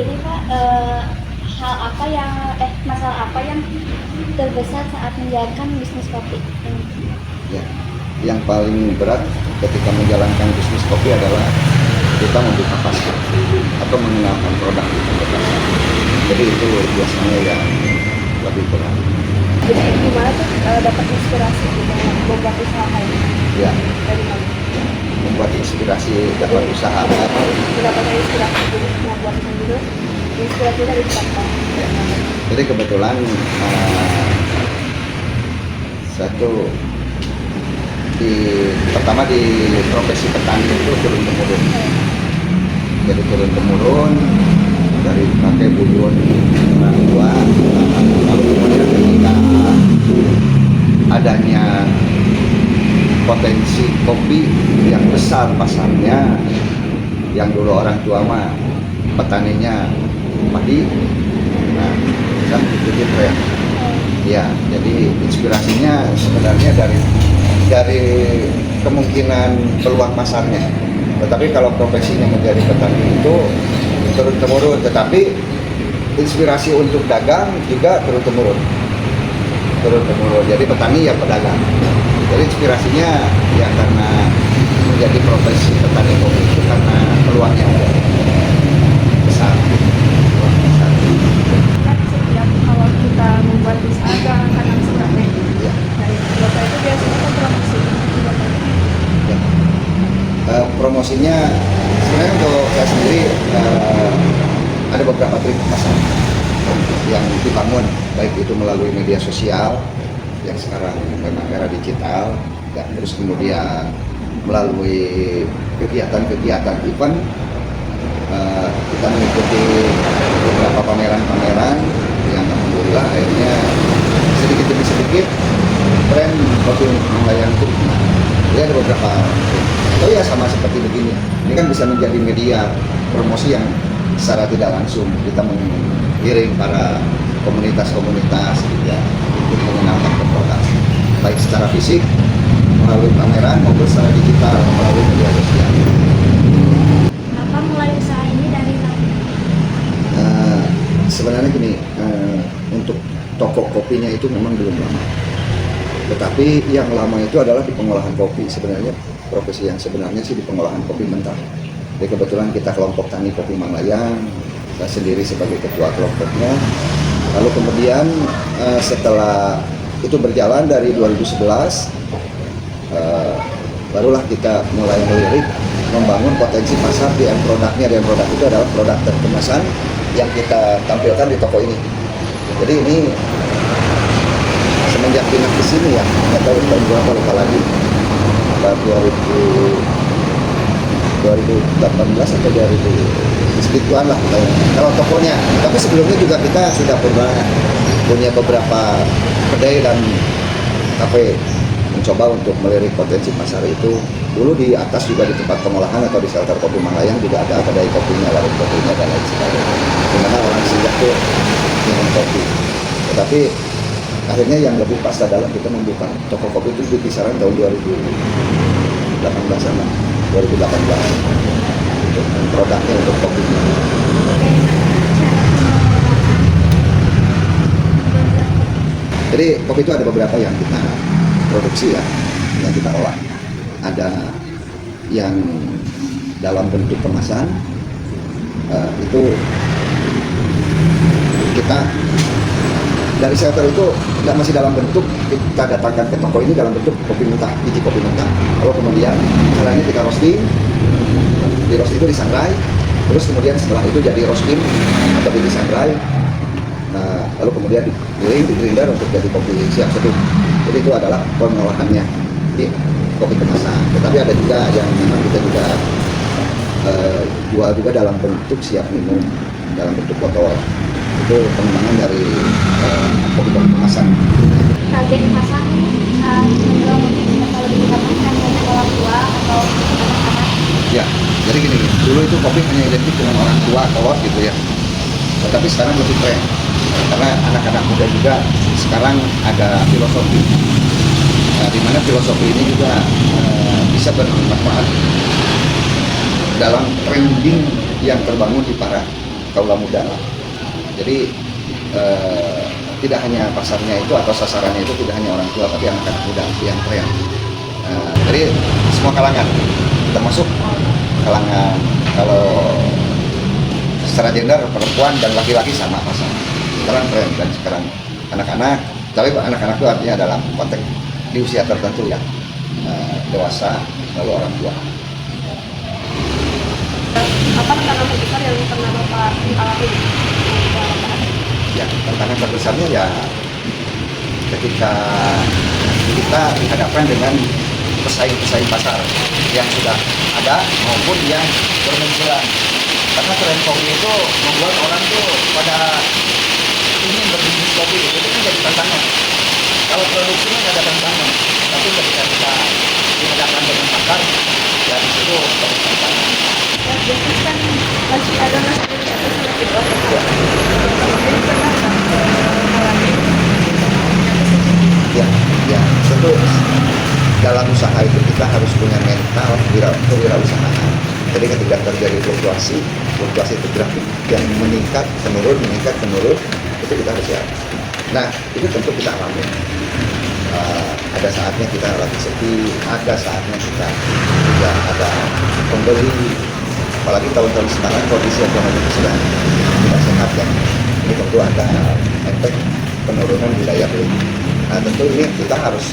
Jadi Pak, hal apa yang masalah apa yang terbesar saat menjalankan bisnis kopi ini? Ya, yang paling berat ketika menjalankan bisnis kopi adalah kita membuka pasar atau mengenalkan produk itu ke pasar. Jadi itu biasanya yang lebih berat. Jadi gimana tuh dapat inspirasi gitu membuat usaha ini? Ya, Dari mana? membuat inspirasi dapat usaha. Mendapatkan inspirasi jadi membuat sendiri. Inspirasi dari siapa? Jadi kebetulan satu pertama di profesi petani itu turun temurun. Jadi turun temurun dari pakai buyut orang tua, lalu kemudian ketika adanya potensi kopi yang besar pasarnya, yang dulu orang tua mah petaninya padi, nah kan ikutin tren. Ya, jadi inspirasinya sebenarnya dari kemungkinan peluang pasarnya. Tetapi kalau profesinya menjadi petani itu turun temurun, tetapi inspirasi untuk dagang juga turun temurun. Jadi petani ya pedagang. Jadi inspirasinya ya karena menjadi profesi petani kopi itu karena peluangnya besar. Peluang besar. Kan setiap kalau kita membuat usaha jangan karena strategi. Ya. Dari Bapak itu biasanya kan promosi. Ya. Promosinya sebenarnya untuk saya sendiri ada beberapa trik pasar yang dibangun, baik itu melalui media sosial yang sekarang memang era digital, dan terus kemudian melalui kegiatan-kegiatan event. Kita mengikuti beberapa pameran-pameran yang alhamdulillah akhirnya sedikit demi sedikit tren kopi Mangalayang itu dikenal. Jadi ada beberapa. Oh ya, sama seperti begini. Ini kan bisa menjadi media promosi yang secara tidak langsung kita mengiring para komunitas-komunitas ya, untuk mengenalkan produk, baik secara fisik melalui pameran maupun secara digital melalui media sosial. Kenapa mulai usaha ini dari mana? Sebenarnya gini, untuk toko kopinya itu memang belum lama. Tetapi yang lama itu adalah di pengolahan kopi. Sebenarnya profesi yang sebenarnya sih di pengolahan kopi mentah. Jadi kebetulan kita kelompok tani kopi Mangalayang, saya sendiri sebagai ketua kelompoknya. Lalu kemudian setelah itu berjalan dari 2011, barulah kita mulai melirik membangun potensi pasar di end produknya. Dan produk itu adalah produk terkemasan yang kita tampilkan di toko ini. Jadi ini semenjak pindah ke sini ya, nggak tahu tahun berapa, lupa lagi, 2018 atau 2000 segituan lah kalau tokonya. Tapi sebelumnya juga kita sudah pernah punya beberapa kedai dan kafe mencoba untuk melirik potensi pasar itu. Dulu di atas juga di tempat pengolahan atau di shelter kopi Mangalayang juga ada kedai kopinya, warung kopinya dan lain sebagainya, dimana orang singgah tuh minum kopi. Tetapi akhirnya yang lebih pas adalah kita membuka toko kopi itu di kisaran tahun 2018 sama 2018 untuk produknya, untuk kopinya. Jadi kopi itu ada beberapa yang kita produksi ya, yang kita olah. Ada yang dalam bentuk kemasan, itu kita dari shelter itu masih dalam bentuk, kita datangkan ke toko ini dalam bentuk kopi mentah, biji kopi mentah. Lalu kemudian setelah ini kita roasting, di roast itu disangrai, terus kemudian setelah itu jadi roasting atau biji sangrai. Lalu kemudian digiling, di grinder untuk jadi kopi siap seduh. Jadi itu adalah pengolahannya di kopi kemasan. Tetapi ada juga yang memang kita juga jual juga dalam bentuk siap minum, dalam bentuk botol. Itu pengembangan dari kopi kemasan. Target pasar ini menjual mungkin kalau dikatakan hanya orang tua atau anak-anak. Ya, jadi gini, dulu itu kopi hanya identik dengan orang tua, kolot gitu ya. Tetapi sekarang lebih tren, karena anak-anak muda juga sekarang ada filosofi, di mana filosofi ini juga bisa bermanfaat dalam trending yang terbangun di para kaula muda. Jadi tidak hanya pasarnya itu atau sasarannya itu tidak hanya orang tua, tapi anak-anak muda yang tren. Jadi semua kalangan, termasuk kalangan kalau secara gender perempuan dan laki-laki sama pasar. Sekarang tren dan sekarang anak-anak, tapi anak-anak itu artinya dalam konteks di usia tertentu ya, dewasa lalu orang tua. Apa tantangan terbesar yang pernah Bapak alami? Ya, tantangan terbesarnya ya ketika kita dihadapkan dengan pesaing-pesaing pasar yang sudah ada maupun yang bermunculan. Karena tren kopi itu membuat orang tuh pada ingin berbisnis kopi, itu kan jadi tantangan. Kalau produksinya nggak ada tantangan, tapi ketika kita dihadapkan dengan pasar, ya di situ ada tantangan. Ya, bisnis kan masih ada masalah di atas lebih banyak. Ya. Jadi pernah nggak alami? Ya, ya, tentu dalam usaha itu kita harus punya mental kewirausahaan. Jadi ketika terjadi fluktuasi itu grafik yang meningkat menurun, itu kita harus siap. Nah, itu tentu kita alami. Ada saatnya kita lagi sepi, ada saatnya kita tidak ada pembeli. Apalagi tahun-tahun sekarang kondisi ekonomi sudah tidak sehat ya. Ini tentu ada efek penurunan di daya beli. Nah, tentu ini kita harus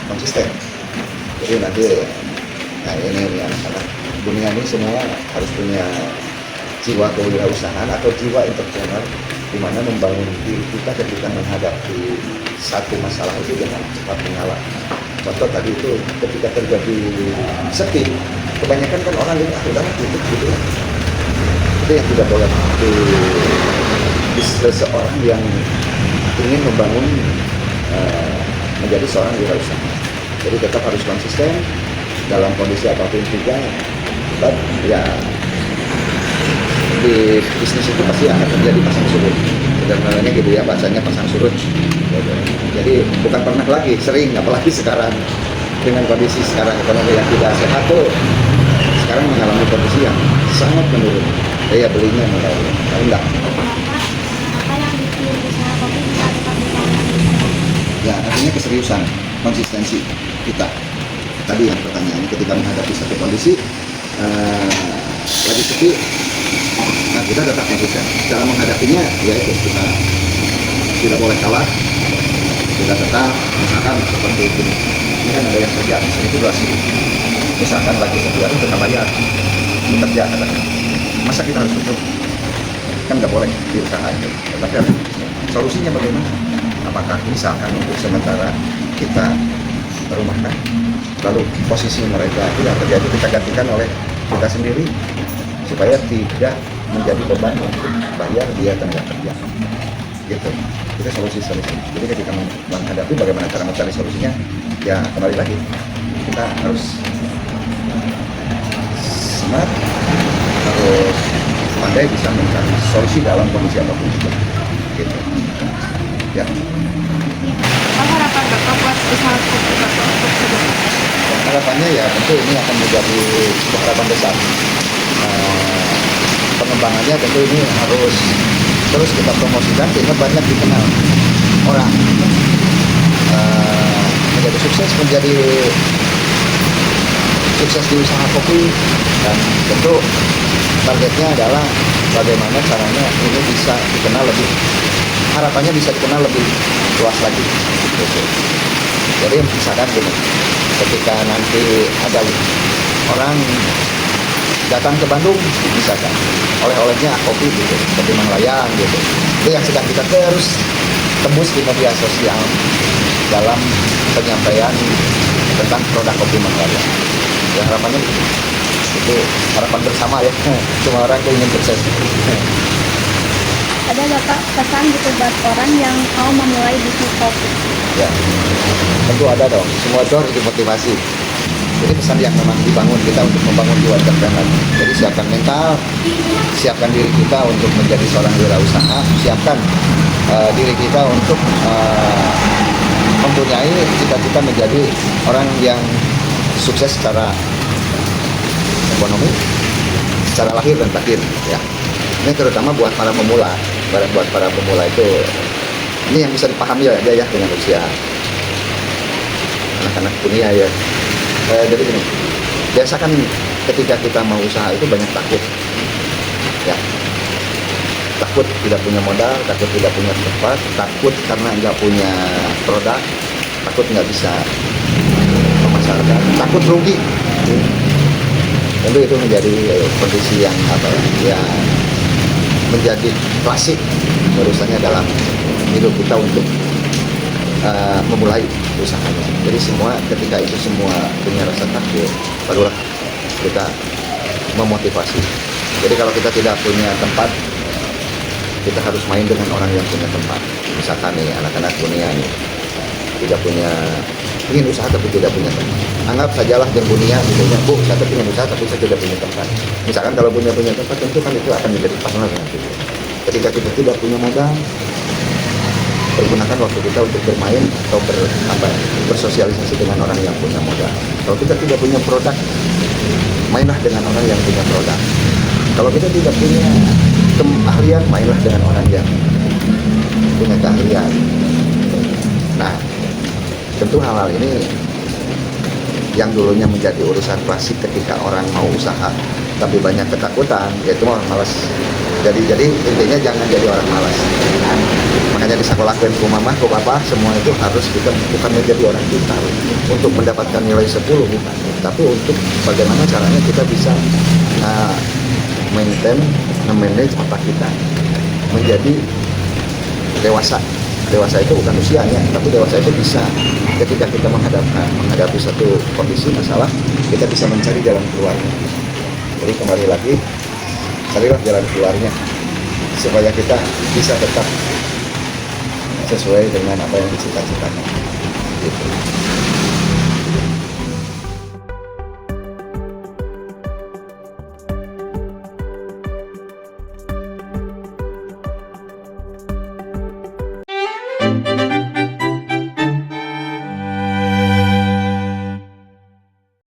konsisten. Jadi nanti, nah ini anak-anak dunia ini semua harus punya jiwa kewirausahaan atau jiwa entrepreneur, di mana membangun diri kita ketika menghadapi satu masalah itu dengan cepat mengalah. Contoh tadi itu ketika terjadi sepi, kebanyakan kan orang ini udah tutup gitu. Itu yang tidak boleh di seseorang yang ingin membangun menjadi seorang wirausaha. Jadi tetap harus konsisten dalam kondisi apapun juga. Dan ya di bisnis itu pasti akan terjadi pasang surut. Sederhananya gitu ya, bahasanya pasang surut. Jadi bukan pernah lagi, sering, apalagi sekarang dengan kondisi sekarang ekonomi yang tidak sehat tuh, sekarang mengalami kondisi yang sangat menurun. Daya belinya mulai rendah. Apa yang bikin usaha kopi bisa tetap bertahan? Ya, artinya keseriusan, konsistensi kita. Tadi yang pertanyaannya ketika menghadapi satu kondisi lagi sepi, nah kita tetap konsisten. Dalam menghadapinya, yaitu kita tidak boleh kalah. Kita tetap, misalkan seperti ini kan ada yang kerja, itu durasi. Misalkan lagi sebulan kita bayar, bekerja katakan. Masa kita harus tutup? Kan nggak boleh di usaha itu. Tetapi solusinya bagaimana? Apakah misalkan untuk sementara kita merumahkan, lalu posisi mereka yang terjadi kita gantikan oleh kita sendiri supaya tidak menjadi beban untuk bayar dia tenaga kerja, gitu. Itu solusi-solusi. Jadi ketika menghadapi bagaimana cara mencari solusinya, ya kembali lagi kita harus smart, harus pandai bisa mencari solusi dalam kondisi apapun juga, gitu. Ya. Apa harapan Bapak buat usaha kopi Bapak untuk ke depan? Harapannya ya tentu ini akan menjadi sebuah harapan besar. Pengembangannya tentu ini harus terus kita promosikan sehingga banyak dikenal orang, menjadi sukses di usaha kopi. Dan tentu targetnya adalah bagaimana caranya ini bisa dikenal lebih, harapannya bisa dikenal lebih luas lagi gitu. Jadi misalkan gini, ketika nanti ada orang datang ke Bandung, misalkan oleh-olehnya kopi gitu, seperti Manglayang gitu, itu yang sedang kita terus tembus di media sosial dalam penyampaian tentang produk kopi Manglayang. Ya harapannya itu harapan bersama ya, semua orang ingin sukses. Ada Bapak pesan gitu buat orang yang mau memulai bisnis kopi? Ya, tentu ada dong. Semua itu harus dimotivasi. Jadi pesan yang memang dibangun kita untuk membangun jiwa entrepreneur. Jadi siapkan mental, siapkan diri kita untuk menjadi seorang wirausaha, siapkan diri kita untuk mempunyai cita-cita menjadi orang yang sukses secara ekonomi, secara lahir dan batin. Ya, Ini terutama buat para pemula, buat para pemula itu, ini yang bisa dipahami aja ya dengan usia anak-anak dunia ya. Jadi gini, biasa kan ketika kita mau usaha itu banyak takut, ya. Takut tidak punya modal, takut tidak punya tempat, takut karena nggak punya produk, takut nggak bisa memasarkan, takut rugi. Tentu itu menjadi kondisi yang yang menjadi klasik urusannya dalam hidup kita untuk memulai usahanya. Jadi ketika itu semua punya rasa takut, barulah kita memotivasi. Jadi kalau kita tidak punya tempat, kita harus main dengan orang yang punya tempat. Misalkan nih anak-anak dunia nih tidak punya, ingin usaha tapi tidak punya tempat. Anggap sajalah yang dunia misalnya, Bu, saya ingin usaha tapi saya tidak punya tempat. Misalkan kalau punya tempat, tentu kan itu akan menjadi partner nanti. Ketika kita tidak punya modal, pergunakan waktu kita untuk bermain atau bersosialisasi dengan orang yang punya modal. Kalau kita tidak punya produk, mainlah dengan orang yang punya produk. Kalau kita tidak punya keahlian, mainlah dengan orang yang punya keahlian. Nah, tentu hal-hal ini yang dulunya menjadi urusan klasik ketika orang mau usaha tapi banyak ketakutan, yaitu orang malas. Jadi intinya jangan jadi orang malas. Makanya di sekolah ku mama, ku papa, semua itu harus kita bukan menjadi orang pintar untuk mendapatkan nilai 10 bukan, tapi untuk bagaimana caranya kita bisa manage apa kita menjadi dewasa. Dewasa itu bukan usianya, tapi dewasa itu bisa ketika kita menghadapi satu kondisi masalah, kita bisa mencari jalan keluarnya. Jadi kembali lagi, carilah jalan keluarnya supaya kita bisa tetap sesuai dengan apa yang dicita-citakan. Gitu.